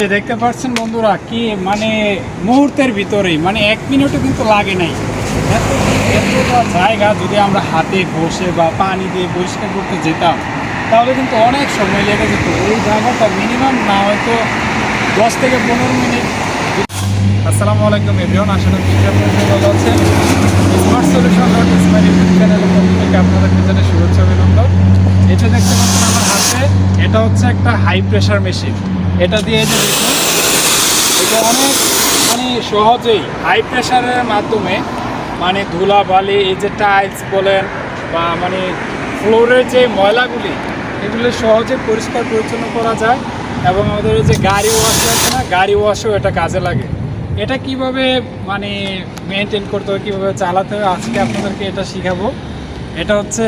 দেখতে পাচ্ছেন বন্ধুরা কি মানে মুহূর্তের ভিতরেই মানে 1 মিনিটও কিন্তু লাগে নাই। এতটা জায়গা যদি আমরা হাতে বসে বা পানি দিয়ে পরিষ্কার করতে যেতাম তাহলে কিন্তু অনেক সময় লেগে যেত। এই জায়গাটা মিনিমাম না হয়তো 10 থেকে 15 মিনিট। আসসালামু আলাইকুম এভরিওয়ান, আশা করি আপনারা ভালো আছেন। Smart solution dot Ismail YouTube চ্যানেলের পক্ষ থেকে আপনাদেরকে জানাই শুভেচ্ছা অভিনন্দন। এটা দেখতে পাচ্ছেন আমার হাতে, এটা হচ্ছে একটা হাই প্রেশার মেশিন। এটা দিয়ে যে দেখুন, এটা অনেক মানে সহজেই হাই প্রেশারের মাধ্যমে মানে ধুলা বালি, এই যে টাইলস বলেন বা মানে ফ্লোরের যে ময়লাগুলি, এগুলো সহজে পরিষ্কার পরিচ্ছন্ন করা যায়। এবং আমাদের যে গাড়ি ওয়াশ আছে না, গাড়ি ওয়াশও এটা কাজে লাগে। এটা কিভাবে মানে মেনটেন করতে হবে, কীভাবে চালাতে হবে, আজকে আপনাদেরকে এটা শিখাবো। এটা হচ্ছে